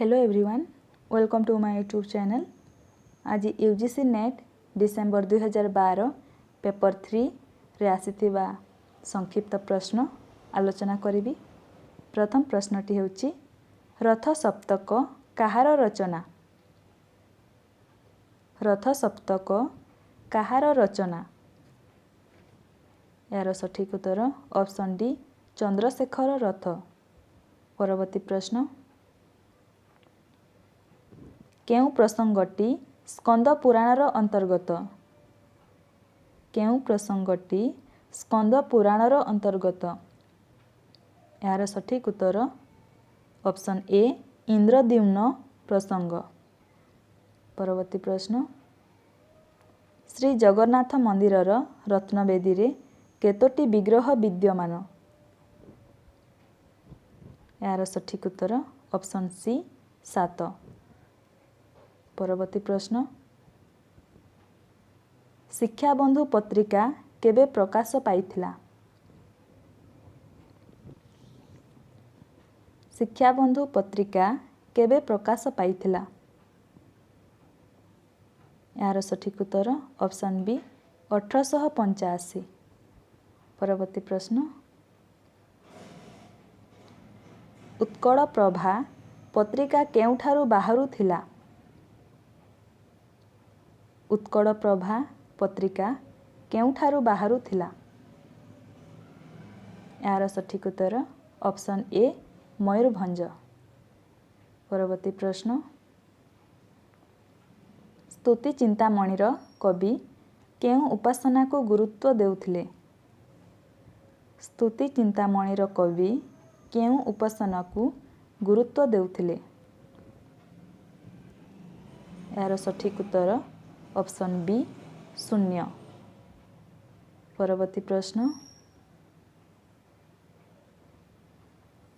Hello everyone, welcome to my YouTube channel. आज UGC NET December 2012 paper 3 रे आसीथिबा संक्षिप्त प्रश्न आलोचना करिबी। प्रथम प्रश्नटी हेउची रथ सप्तक काहार रचना। रथ सप्तक काहार रचना। यार सठिक उत्तर ऑप्शन डी चंद्रशेखर रथ। परवर्ती प्रश्न केउ प्रसंगटी स्कंद पुराणर अंतर्गत। केउ प्रसंगटी स्कंद पुराणर अंतर्गत। यार सठिक उत्तर ऑप्शन ए इंद्रद्युम्न प्रसंग। परवर्ती प्रश्न श्री जगन्नाथ मंदिरर रत्नवेदी रे केतोटी विग्रह विद्यमान। यार सठिक उत्तर ऑप्शन सी 7। परवर्ती प्रश्न शिक्षाबंधु पत्रिका केबे प्रकाश पाइथिला। शिक्षाबंधु पत्रिका केबे प्रकाश पाइथिला। यार सठिक उत्तर ऑप्शन बी 1885। परवर्ती प्रश्न उत्कल प्रभा पत्रिका केउठारु बाहरु थिला। उत्कल प्रभा पत्रिका केउठारु बाहरु थिला। यार सठिक उत्तर ऑप्शन ए मयूरभंज। परवर्ती प्रश्न स्तुति चिंतामणिर कवि केउ उपासना को गुरुत्व देउथिले। स्तुति चिंतामणिर कवि केउ उपासना को गुरुत्व देउथिले। यार सठिक उत्तर ऑप्शन बी 0। परवर्ती प्रश्न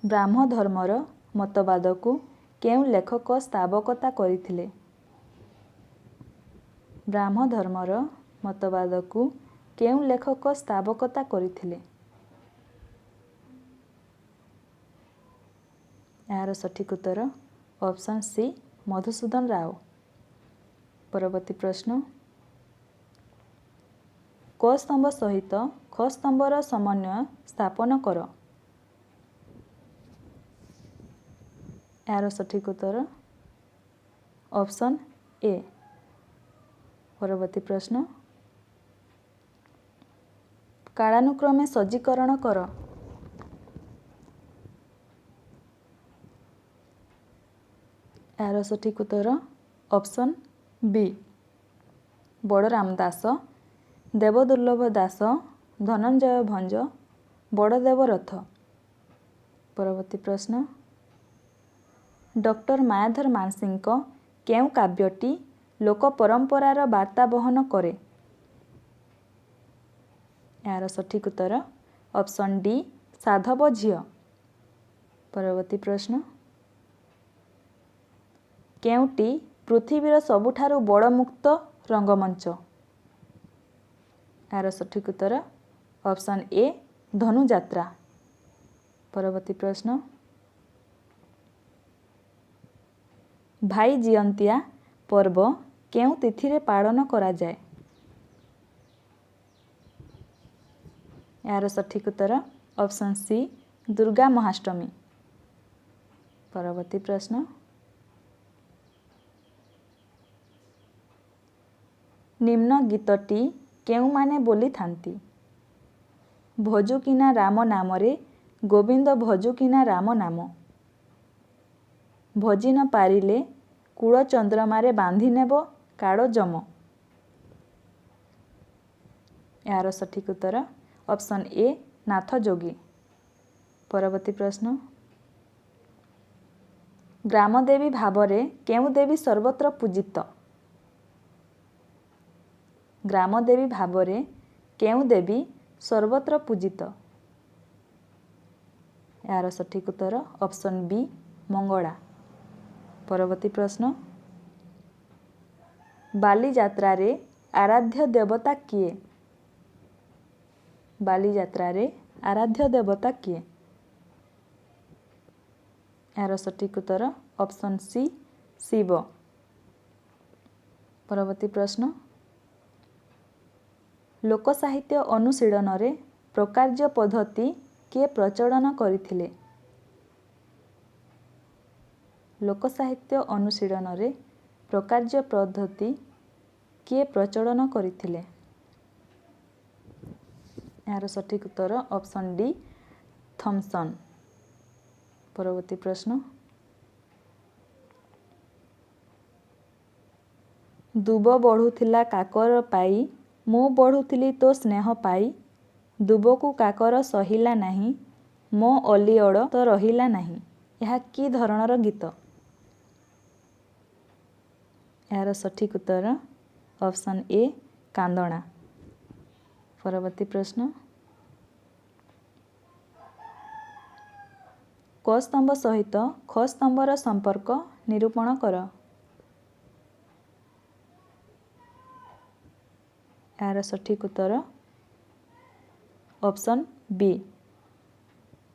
ब्राह्म धर्मर मतवाद को केउ लेखक स्थावकता करिथिले। ब्राह्म धर्मर मतवाद को केउ लेखक स्थावकता करिथिले। यार सठिक उत्तर ऑप्शन सी मधुसूदन राव। परवर्ती प्रश्न क स्तंभ सहित ख स्तंभर समन्वय स्थापन कर। यार सठिक उत्तर ऑप्शन ए। परवर्ती प्रश्न कालानुक्रमे सज्जीकरण कर। यार सठिक उत्तर ऑप्शन बी बड़राम दास, देवदुर्लभ दास, धनंजय भंज, बड़देव रथ। परवर्ती प्रश्न डॉक्टर मायाधर मानसिंह केउ काव्यटी लोक परंपरार वार्ता बहन करे। यार सठिक उत्तर ऑप्शन डी साधव झियो। परवर्ती प्रश्न केउटी पृथ्वीर सबुठारु बड़ मुक्त रंगमंच। यार सठिक उत्तर ऑप्शन ए धनुଯାତ୍ରା। परवर्ती प्रश्न भाई जियंतिया पर्व केउ तिथि पालन करा जाए। यार सठिक उत्तर ऑप्शन सी दुर्गा महाष्टमी। परवर्ती प्रश्न निम्न गीतटी केउ माने बोली थांती। भजुकिना राम नाम रे गोविंद भजुकिना राम नाम। भजी न पारिले कूड़ चंद्रमारे बांधी नेब काड़ जम। यार सठिक उत्तर ऑप्शन ए नाथ जोगी। परवर्ती प्रश्न ग्रामदेवी भावरे केउ देवी सर्वत्र पूजित। ग्रामदेवी भावरे केउ देवी सर्वत्र पूजित। यार सठिक उत्तर ऑप्शन बी मंगला। परवर्ती प्रश्न बालीଯାତ୍ରା रे आराध्य देवता किए। बालीଯାତ୍ରା रे आराध्य देवता किए। यार सठिक उत्तर ऑप्शन सी शिव। परवर्ती प्रश्न लोक साहित्य अनुशीलन रे प्रकार्य पद्धति किए प्रचलन करथिले। लोक साहित्य अनुशीलन रे प्रकार्य पद्धति किए प्रचलन करथिले। यार सठिक उत्तर ऑप्शन डी थॉमसन। परवर्ती प्रश्न दुब बढ़ुथिला काकर पाई मु बढ़ुथिली तो स्नेह पाई दुब को काकर सहिला नहीं मो अलिअड़ तो रहिला नहीं। यह कि धरणर गीत। यार सठिक उत्तर ऑप्शन ए कांदणा। परवर्ती प्रश्न क स्तंभ सहित ख स्तंभर संपर्क निरूपण कर। यार सठिक उत्तर ऑप्शन बी।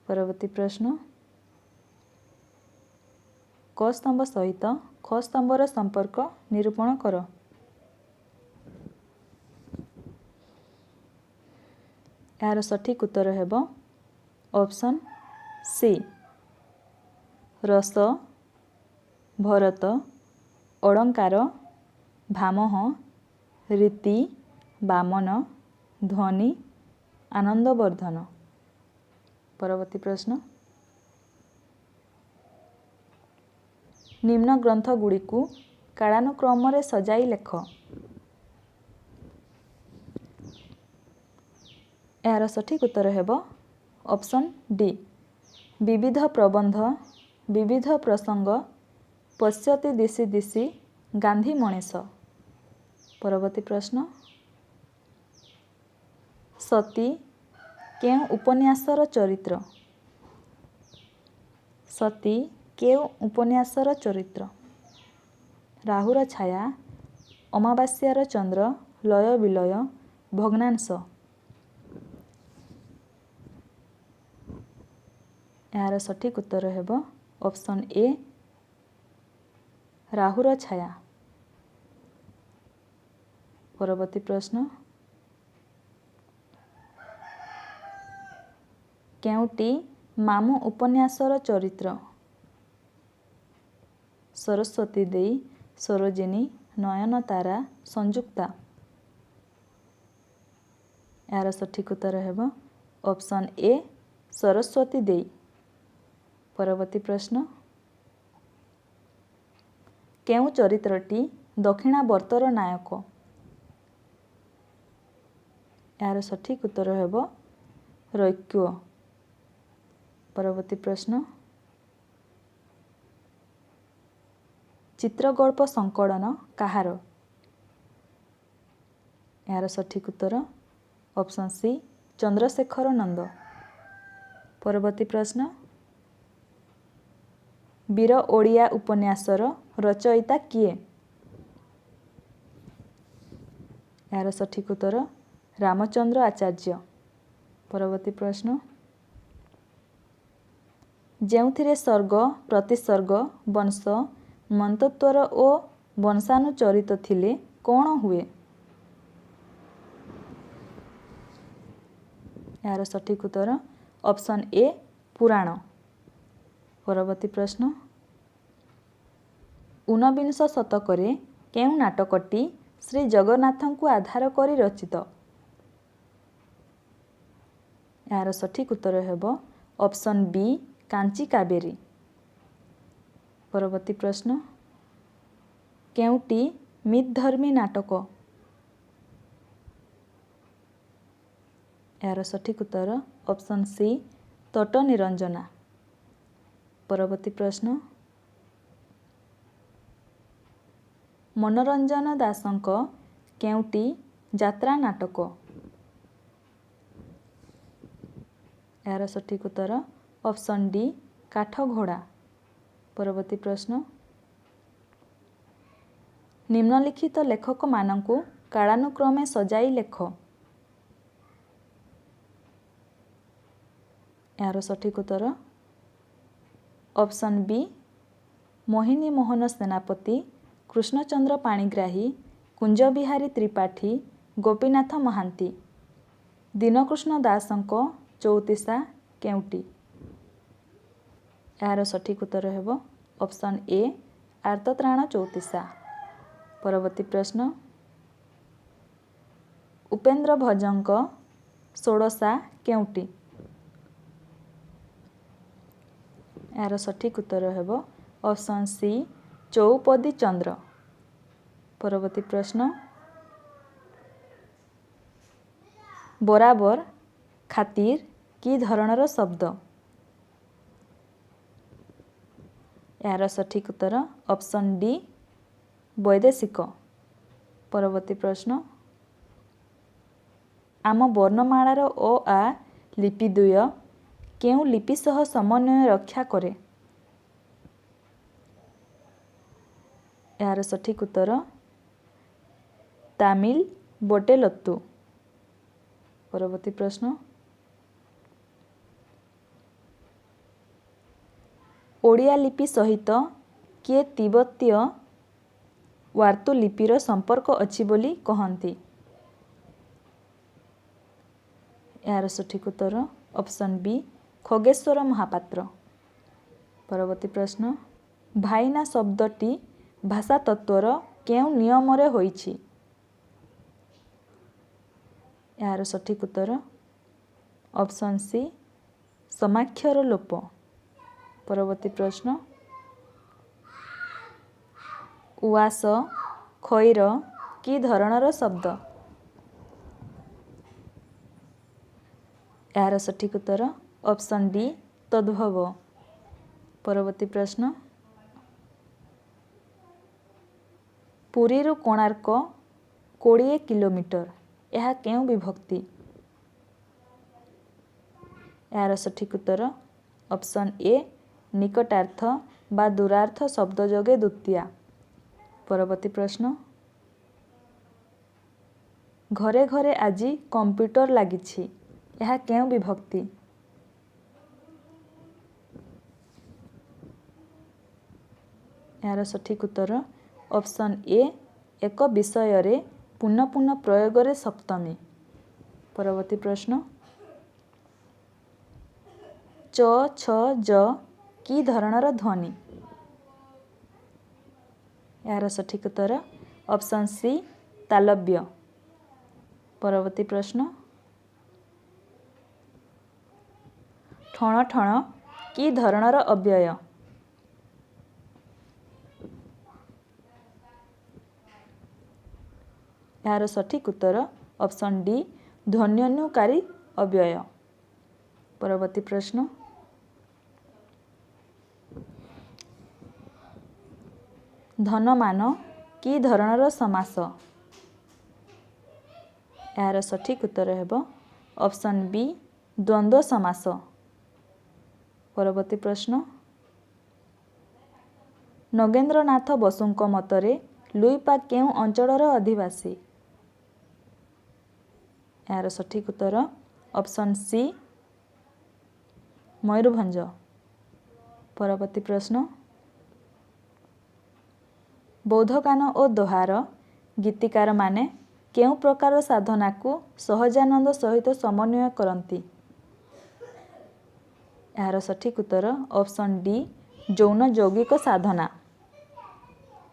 परवर्ती प्रश्न क स्तंभ सहित ख स्तंभर संपर्क निरूपण कर। यार सठिक उत्तर हेबो ऑप्शन सी रस भरत अलंकार भामह रीति बामन ध्वनि आनंदवर्धन। परवर्ती प्रश्न निम्न ग्रंथ गुड़ी को कालानुक्रम रे सजाई लेख। यार सठिक उत्तर हेबो ऑप्शन डी विविध प्रबंध विविध प्रसंग पश्यति दिशि दिशि गांधी मणिष। परवर्ती प्रश्न सती केउ उपन्यासर चरित्र। सती केउ उपन्यासर चरित्र राहुर छाया अमावास्यार चंद्र लय विलय भग्नांश। यार सठिक उत्तर हेबो ऑप्शन ए राहुर छाया। परवर्ती प्रश्न केउटी मामू उपन्यासर चरित्र सरस्वती देई सरोजिनी नयनतारा संयुक्ता। यार सठिक उत्तर हेबो ऑप्शन ए सरस्वती देई। परवर्ती प्रश्न केउ चरित्रटी दक्षिणावर्तर नायक। यार सठिक उत्तर हेबो रैक्य। परवर्ती प्रश्न चित्रगल्प संकलन काहार। यार सठिक उत्तर ऑप्शन सी चंद्रशेखर नंद। परवर्ती प्रश्न वीर ओडिया उपन्यासर रचयिता किए। यार सठिक उत्तर रामचंद्र आचार्य। परवर्ती प्रश्न जेउथिरे सर्ग प्रतिसर्ग वंश मंतत्वर ओ वंशानुचरित थिले कौन हुए। यार सठिक उत्तर ऑप्शन ए पुराण। परवर्ती प्रश्न ऊनविंश शतकरे केउ नाटकटी श्री जगन्नाथ को आधार करी रचित। यार सठिक उत्तर हेबो ऑप्शन बी कांची कावेरी। परवर्ती प्रश्न केउटी मितधर्मी नाटक। यार सठिक उत्तर ऑप्शन सी तट निरंजना। परवर्ती प्रश्न मनोरंजन दासंक केउटी यात्रा नाटक। यार सठिक उत्तर ऑप्शन डी काठघोड़ा। परवर्ती प्रश्न निम्नलिखित लेखक मानंकु कालानुक्रमे सजाई लेख। यार सठिक उत्तर ऑप्शन बी ମୋହିନୀ ମୋହନ ସେନାପତି, କୃଷ୍ଣଚନ୍ଦ୍ର ପାଣିଗ୍ରାହୀ, କୁଞ୍ଜବିହାରୀ ତ୍ରିପାଠୀ, ଗୋପୀନାଥ ମହାନ୍ତି। ଦୀନକୃଷ୍ଣ ଦାସଙ୍କ ଚଉତିଶା କେଉଁଟି? ଏହାର ସଠିକ୍ ଉତ୍ତର ହେବ ଅପସନ୍ ଏ ଆର୍ତ୍ତତ୍ରାଣ ଚଉତିଶା। ପରବର୍ତ୍ତୀ ପ୍ରଶ୍ନ, ଉପେନ୍ଦ୍ର ଭଞ୍ଜଙ୍କ ଷୋଡ଼ଶା କେଉଁଟି? ଏହାର ସଠିକ୍ ଉତ୍ତର ହେବ ଅପସନ୍ ସି ଚୌପଦୀ ଚନ୍ଦ୍ର। ପରବର୍ତ୍ତୀ ପ୍ରଶ୍ନ, ବରାବର ଖାତିର କି ଧରଣର ଶବ୍ଦ? ଏହାର ସଠିକ୍ ଉତ୍ତର ଅପସନ୍ ଡି ବୈଦେଶିକ। ପରବର୍ତ୍ତୀ ପ୍ରଶ୍ନ, ଆମ ବର୍ଣ୍ଣମାଳାର ଅ ଆ ଲିପି ଦ୍ୱୟ କେଉଁ ଲିପି ସହ ସମନ୍ୱୟ ରକ୍ଷା କରେ? ଏହାର ସଠିକ୍ ଉତ୍ତର ତାମିଲ ବଟେଲତୁ। ପରବର୍ତ୍ତୀ ପ୍ରଶ୍ନ, ଓଡ଼ିଆ ଲିପି ସହିତ କିଏ ତିବ୍ବତୀୟ ୱାର୍ତୁ ଲିପିର ସମ୍ପର୍କ ଅଛି ବୋଲି କହନ୍ତି? ଏହାର ସଠିକ୍ ଉତ୍ତର ଅପସନ୍ ବି ଖଗେଶ୍ୱର ମହାପାତ୍ର। ପରବର୍ତ୍ତୀ ପ୍ରଶ୍ନ, ଭାଇନା ଶବ୍ଦଟି ଭାଷାତତ୍ତ୍ୱର କେଉଁ ନିୟମରେ ହୋଇଛି? ଏହାର ସଠିକ୍ ଉତ୍ତର ଅପସନ୍ ସି ସମାକ୍ଷର ଲୋପ। ପରବର୍ତ୍ତୀ ପ୍ରଶ୍ନ, ଉଆସ ଖଇର କି ଧରଣର ଶବ୍ଦ? ଏହାର ସଠିକ୍ ଉତ୍ତର ଅପସନ୍ ଡି ତଦ୍ଭବ। ପରବର୍ତ୍ତୀ ପ୍ରଶ୍ନ, ପୁରୀରୁ କୋଣାର୍କ 20 କିଲୋମିଟର, ଏହା କେଉଁ ବିଭକ୍ତି? ଏହାର ସଠିକ୍ ଉତ୍ତର ଅପସନ୍ ଏ ନିକଟାର୍ଥ ବା ଦୂରାର୍ଥ ଶବ୍ଦ ଯୋଗେ ଦ୍ୱିତୀୟା। ପରବର୍ତ୍ତୀ ପ୍ରଶ୍ନ, ଘରେ ଘରେ ଆଜି କମ୍ପ୍ୟୁଟର ଲାଗିଛି, ଏହା କେଉଁ ବିଭକ୍ତି? ଏହାର ସଠିକ୍ ଉତ୍ତର ଅପସନ୍ ଏ ଏକ ବିଷୟରେ ପୁନଃ ପୁନଃ ପ୍ରୟୋଗରେ ସପ୍ତମୀ। ପରବର୍ତ୍ତୀ ପ୍ରଶ୍ନ, ଚ ଛ ଜ କି ଧରଣର ଧ୍ୱନି? ଏହାର ସଠିକ୍ ଉତ୍ତର ଅପସନ୍ ସି ତାଲବ୍ୟ। ପରବର୍ତ୍ତୀ ପ୍ରଶ୍ନ, ଠଣ ଠଣ କି ଧରଣର ଅବ୍ୟୟ? ଏହାର ସଠିକ୍ ଉତ୍ତର ଅପସନ୍ ଡି ଧ୍ୱନ୍ୟନୁକାରୀ ଅବ୍ୟୟ। ପରବର୍ତ୍ତୀ ପ୍ରଶ୍ନ, ଧନମାନ କି ଧରଣର ସମାସ? ଏହାର ସଠିକ୍ ଉତ୍ତର ହେବ ଅପସନ୍ ବି ଦ୍ୱନ୍ଦ୍ୱ ସମାସ। ପରବର୍ତ୍ତୀ ପ୍ରଶ୍ନ, ନଗେନ୍ଦ୍ରନାଥ ବସୁଙ୍କ ମତରେ ଲୁଇପା କେଉଁ ଅଞ୍ଚଳର ଅଧିବାସୀ? ଏହାର ସଠିକ୍ ଉତ୍ତର ଅପସନ୍ ସି ମୟୂରଭଞ୍ଜ। ପରବର୍ତ୍ତୀ ପ୍ରଶ୍ନ, ବୌଦ୍ଧଗାନ ଓ ଦୋହାର ଗୀତିକାରମାନେ କେଉଁ ପ୍ରକାର ସାଧନାକୁ ସହଜାନନ୍ଦ ସହିତ ସମନ୍ୱୟ କରନ୍ତି? ଏହାର ସଠିକ୍ ଉତ୍ତର ଅପସନ୍ ଡି ଯୌନ ଯୌଗିକ ସାଧନା।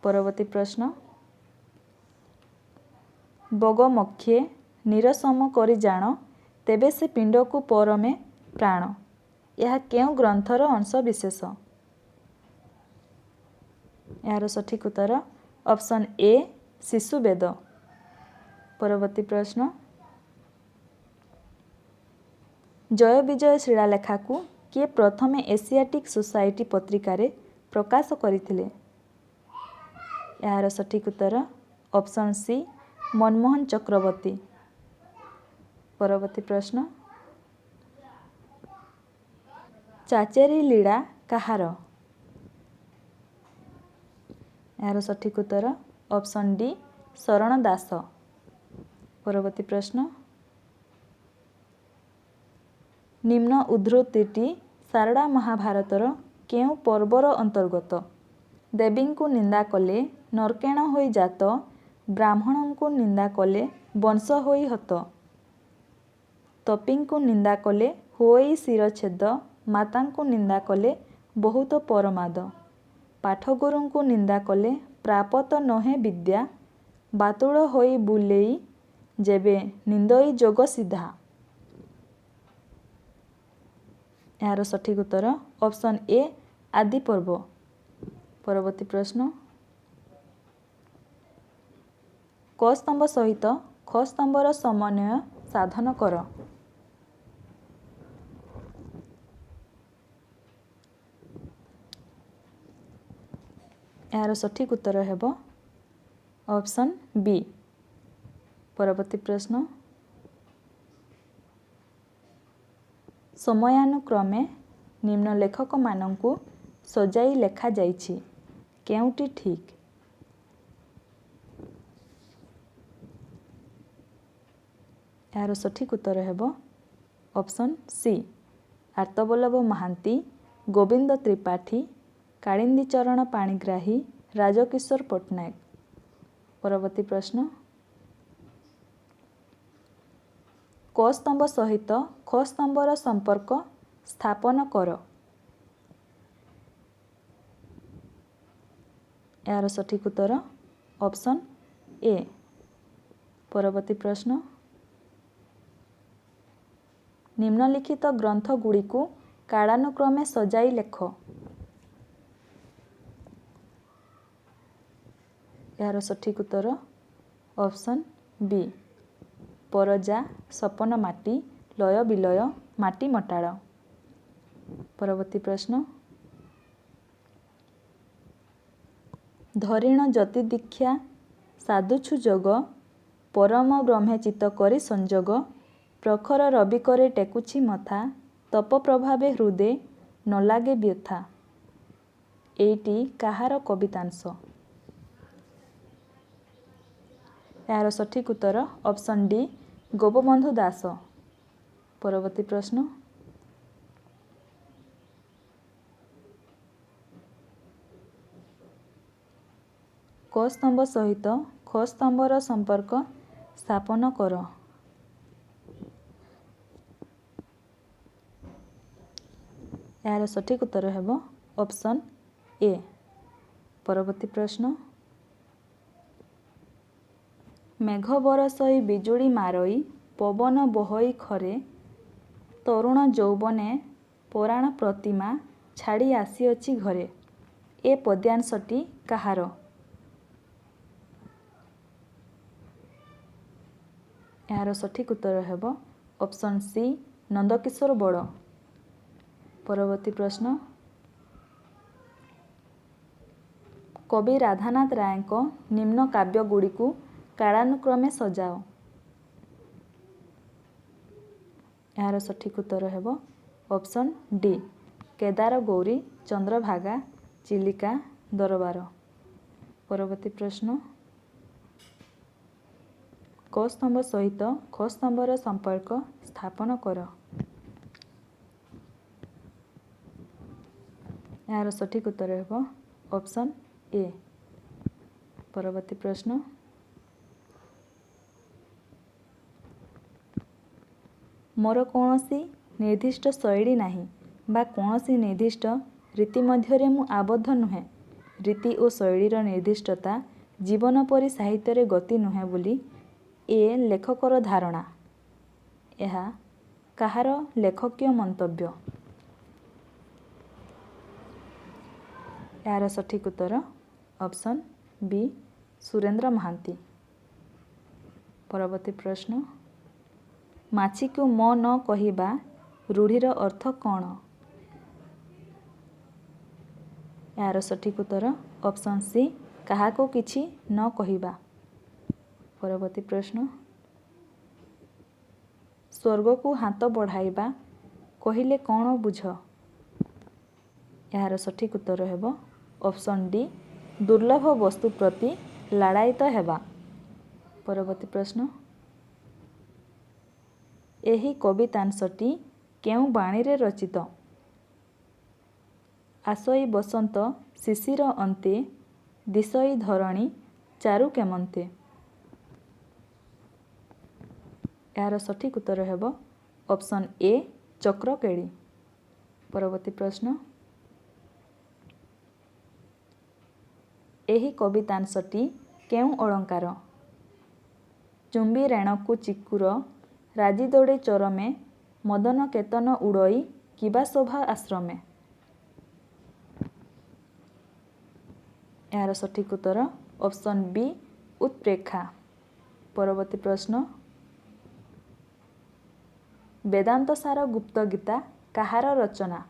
ପରବର୍ତ୍ତୀ ପ୍ରଶ୍ନ, ବଗମକ୍ଷେ ନିରସମ କରି ଜାଣ ତେବେ ସେ ପିଣ୍ଡକୁ ପରମେ ପ୍ରାଣ, ଏହା କେଉଁ ଗ୍ରନ୍ଥର ଅଂଶ ବିଶେଷ? ଏହାର ସଠିକ୍ ଉତ୍ତର ଅପସନ୍ ଏ ଶିଶୁବେଦ। ପରବର୍ତ୍ତୀ ପ୍ରଶ୍ନ, ଜୟ ବିଜୟ ଶିଳାଲେଖାକୁ କିଏ ପ୍ରଥମେ ଏସିଆଟିକ୍ ସୋସାଇଟି ପତ୍ରିକାରେ ପ୍ରକାଶ କରିଥିଲେ? ଏହାର ସଠିକ୍ ଉତ୍ତର ଅପସନ୍ ସି ମନମୋହନ ଚକ୍ରବର୍ତ୍ତୀ। ପରବର୍ତ୍ତୀ ପ୍ରଶ୍ନ, ଚାଚେରି ଲୀଳା କାହାର? ଏହାର ସଠିକ୍ ଉତ୍ତର ଅପସନ୍ ଡି ଶରଣ ଦାସ। ପରବର୍ତ୍ତୀ ପ୍ରଶ୍ନ, ନିମ୍ନ ଉଦ୍ଧୃତିଟି ସାରଳା ମହାଭାରତର କେଉଁ ପର୍ବର ଅନ୍ତର୍ଗତ? ଦେବୀଙ୍କୁ ନିନ୍ଦା କଲେ ନର୍କେଣ ହୋଇ ଜାତ, ବ୍ରାହ୍ମଣଙ୍କୁ ନିନ୍ଦା କଲେ ବଂଶ ହୋଇ ହତ। ତପୀଙ୍କୁ ନିନ୍ଦା କଲେ ହୋଇ ଶିରଚ୍ଛେଦ, ମାତାଙ୍କୁ ନିନ୍ଦା କଲେ ବହୁତ ପରମାଦ। ପାଠଗୁରୁଙ୍କୁ ନିନ୍ଦା କଲେ ପ୍ରାପତ ନୁହେଁ ବିଦ୍ୟା, ବାତୁଳ ହୋଇ ବୁଲେଇ ଯେବେ ନିନ୍ଦଇ ଯୋଗ ସିଧା। ଏହାର ସଠିକ୍ ଉତ୍ତର ଅପସନ୍ ଏ ଆଦି ପର୍ବ। ପରବର୍ତ୍ତୀ ପ୍ରଶ୍ନ, କ ସ୍ତମ୍ଭ ସହିତ ଖ ସ୍ତମ୍ଭର ସମନ୍ୱୟ ସାଧନ କର। ଏହାର ସଠିକ୍ ଉତ୍ତର ହେବ ଅପସନ୍ ବି। ପରବର୍ତ୍ତୀ ପ୍ରଶ୍ନ, ସମୟାନୁକ୍ରମେ ନିମ୍ନ ଲେଖକମାନଙ୍କୁ ସଜାଇ ଲେଖାଯାଇଛି, କେଉଁଟି ଠିକ୍? ଏହାର ସଠିକ୍ ଉତ୍ତର ହେବ ଅପସନ୍ ସି। ଆର୍ତ୍ତବଲ୍ଲଭ ମହାନ୍ତି, ଗୋବିନ୍ଦ ତ୍ରିପାଠୀ, କାଳିନ୍ଦୀ ଚରଣ ପାଣିଗ୍ରାହୀ, ରାଜକିଶୋର ପଟ୍ଟନାୟକ। ପରବର୍ତ୍ତୀ ପ୍ରଶ୍ନ, କ ସ୍ତମ୍ଭ ସହିତ ଖ ସ୍ତମ୍ଭର ସମ୍ପର୍କ ସ୍ଥାପନ କର। ଏହାର ସଠିକ୍ ଉତ୍ତର ଅପସନ୍ ଏ। ପରବର୍ତ୍ତୀ ପ୍ରଶ୍ନ, ନିମ୍ନଲିଖିତ ଗ୍ରନ୍ଥଗୁଡ଼ିକୁ କାଳାନୁକ୍ରମେ ସଜାଇ ଲେଖ। ଏହାର ସଠିକ୍ ଉତ୍ତର ଅପସନ୍ ବି। ପରଜା, ସପନ ମାଟି, ଲୟ ବିଲୟ, ମାଟି ମଟାଳ। ପରବର୍ତ୍ତୀ ପ୍ରଶ୍ନ, ଧରିଣ ଜ୍ୟୋତି ଦୀକ୍ଷା ସାଧୁଛୁ ଯୋଗ, ପରମ ବ୍ରହ୍ମେ ଚିତ୍ତ କରି ସଂଯୋଗ, ପ୍ରଖର ରବି କରେ ଟେକୁଛି ମଥା, ତପ ପ୍ରଭାବେ ହୃଦେ ନ ଲାଗେ ବ୍ୟଥା। ଏଇଟି କାହାର କବିତାଂଶ? ଏହାର ସଠିକ୍ ଉତ୍ତର ଅପସନ୍ ଡି ଗୋପବନ୍ଧୁ ଦାସ। ପରବର୍ତ୍ତୀ ପ୍ରଶ୍ନ, କ ସ୍ତମ୍ଭ ସହିତ ଖ ସ୍ତମ୍ଭର ସମ୍ପର୍କ ସ୍ଥାପନ କର। ଏହାର ସଠିକ୍ ଉତ୍ତର ହେବ ଅପସନ୍ ଏ। ପରବର୍ତ୍ତୀ ପ୍ରଶ୍ନ, ମେଘ ବରଷଇ ବିଜୁଳି ମାରଇ, ପବନ ବହଇ ଖରେ, ତରୁଣ ଯୌବନେ ପରାଣ ପ୍ରତିମା ଛାଡ଼ି ଆସିଅଛି ଘରେ। ଏ ପଦ୍ୟାଂଶଟି କାହାର? ଏହାର ସଠିକ୍ ଉତ୍ତର ହେବ ଅପସନ୍ ସି ନନ୍ଦକିଶୋର ବଳ। ପରବର୍ତ୍ତୀ ପ୍ରଶ୍ନ, କବି ରାଧାନାଥ ରାୟଙ୍କ ନିମ୍ନ କାବ୍ୟଗୁଡ଼ିକୁ କାଳାନୁକ୍ରମେ ସଜାଅ। ଏହାର ସଠିକ୍ ଉତ୍ତର ହେବ ଅପସନ୍ ଡି କେଦାର ଗୌରୀ, ଚନ୍ଦ୍ରଭାଗା, ଚିଲିକା, ଦରବାର। ପରବର୍ତ୍ତୀ ପ୍ରଶ୍ନ, କ ସ୍ତମ୍ଭ ସହିତ ଖ ସ୍ତମ୍ଭର ସମ୍ପର୍କ ସ୍ଥାପନ କର। ଏହାର ସଠିକ୍ ଉତ୍ତର ହେବ ଅପସନ୍ ଏ। ପରବର୍ତ୍ତୀ ପ୍ରଶ୍ନ, ମୋର କୌଣସି ନିର୍ଦ୍ଦିଷ୍ଟ ଶୈଳୀ ନାହିଁ ବା କୌଣସି ନିର୍ଦ୍ଦିଷ୍ଟ ରୀତି ମଧ୍ୟରେ ମୁଁ ଆବଦ୍ଧ ନୁହେଁ। ରୀତି ଓ ଶୈଳୀର ନିର୍ଦ୍ଦିଷ୍ଟତା ଜୀବନ ପରି ସାହିତ୍ୟରେ ଗତି ନୁହେଁ ବୋଲି ଏ ଲେଖକର ଧାରଣା। ଏହା କାହାର ଲେଖକୀୟ ମନ୍ତବ୍ୟ? ଏହାର ସଠିକ୍ ଉତ୍ତର ଅପସନ୍ ବି ସୁରେନ୍ଦ୍ର ମହାନ୍ତି। ପରବର୍ତ୍ତୀ ପ୍ରଶ୍ନ, ମାଛିକୁ ମ ନ କହିବା ରୂଢ଼ିର ଅର୍ଥ କ'ଣ? ଏହାର ସଠିକ୍ ଉତ୍ତର ଅପସନ୍ ସି କାହାକୁ କିଛି ନ କହିବା। ପରବର୍ତ୍ତୀ ପ୍ରଶ୍ନ, ସ୍ୱର୍ଗକୁ ହାତ ବଢ଼ାଇବା କହିଲେ କ'ଣ ବୁଝ? ଏହାର ସଠିକ୍ ଉତ୍ତର ହେବ ଅପସନ୍ ଡି ଦୁର୍ଲଭ ବସ୍ତୁ ପ୍ରତି ଲାଳାୟିତ ହେବା। ପରବର୍ତ୍ତୀ ପ୍ରଶ୍ନ, ଏହି କବିତାଂଶଟି କେଉଁ ବାଣୀରେ ରଚିତ? आसई बसंत शिशिर अंते दिशई धरणी चारु केमंते। यार सठिक उत्तर हेब ऑप्शन ए चक्रकेड़ी। परवर्ती प्रश्न एही कवितांशटी केउं अलंकार। चुंबी रेणकु चिकुर राजी दौड़े चरमे मदन केतन उड़ई किबा शोभा आश्रमे। यार सठिक उत्तर ऑप्शन बी उत्प्रेक्षा। परवर्ती प्रश्न वेदांत सार गुप्त गीता काहार रचना।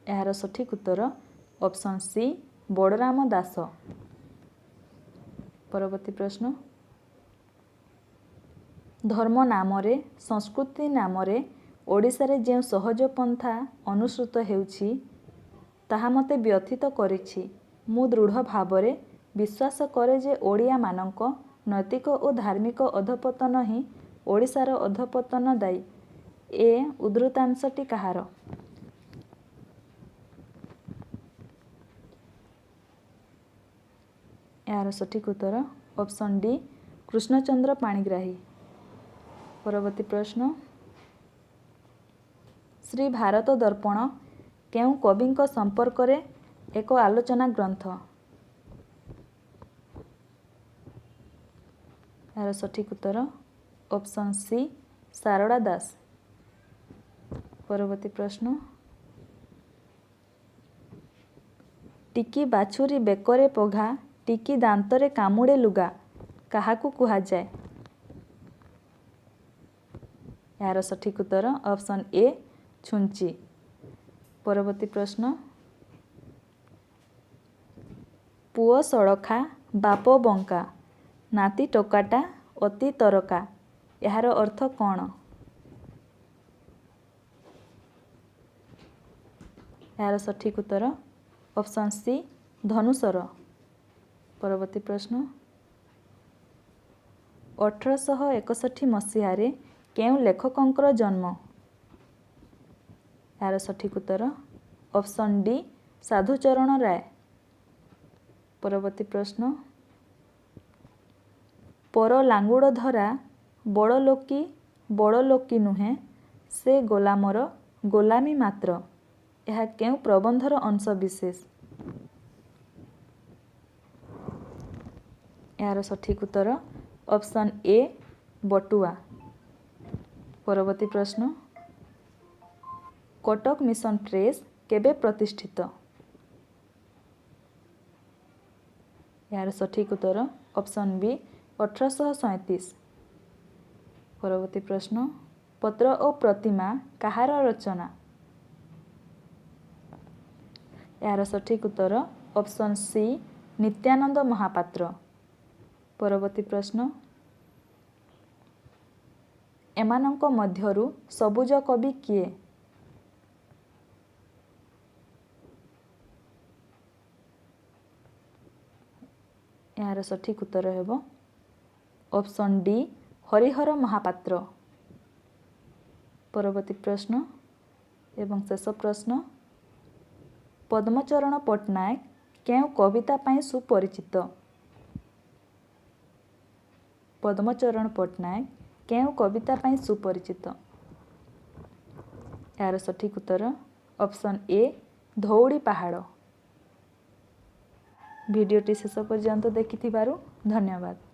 यार सठिक उत्तर ऑप्शन सी बड़राम दास। परवर्ती प्रश्न धर्म नामरे संस्कृति नामरे ओडिशारे जे सहज पंथा अनुसृत हेउछि ताहा मते व्यथित करिछि। मु दृढ़ भावरे विश्वास करे जे ओडिया मानक नैतिक और धार्मिक अधपतन ही ओडिशार अधपतन दायी। ए उद्धृतांशटी काहार। यार सठिक उत्तर ऑप्शन डी कृष्णचंद्र पाणिग्राही। परवर्ती प्रश्न श्री भारत दर्पण केउं कविंक संपर्करे एक आलोचना ग्रंथ। यार सठिक उत्तर ऑप्शन सी सारड़ा दास। परवर्ती प्रश्न टिकी बाछुरी बेकरे पघा टिकी दांतरे कामुड़े लुगा काहाकू कुहाजाए। यार सठिक उत्तर ऑप्शन ए छुंची। परवर्ती प्रश्न पुओ सड़खा बाप बंका नाती टोकाटा अति तरका यार अर्थ कौन। यार सठिक उत्तर ऑप्शन सी धनुषर। परवर्ती प्रश्न 1861 मसीह केउं लेखकंकर जन्म। यार सठिक उत्तर ऑप्शन डी साधुचरण राय। परवर्ती प्रश्न पर लांगुड़ धरा बड़ लोकी नुहे से गोलामर गोलामी मात्र यह केउं प्रबंधर अंश विशेष। यार सठिक उत्तर ऑप्शन ए बटुआ। परवर्ती प्रश्न कटक मिशन प्रेस केबे प्रतिष्ठित। यार सठिक उत्तर ऑप्शन बी 1837। परवर्ती प्रश्न पत्र और प्रतिमा काहार रचना। यार सठिक उत्तर ऑप्शन सी नित्यानंद महापात्र। परवर्ती प्रश्न एमानंक मध्यरु सबुज कवि किए। यार सठिक उत्तर हेब ऑप्शन डी हरिहर महापात्र। परवर्ती प्रश्न एवं शेष प्रश्न पद्मचरण पट्टनायक केउं कविता पाई सुपरिचित। पद्मचरण पट्टनायक केउं कविता पाई सुपरिचित। यार सठिक उत्तर ऑप्शन ए धौड़ी पहाड़। वीडियोटी शेष पर्यंत देखिथिबारु धन्यवाद।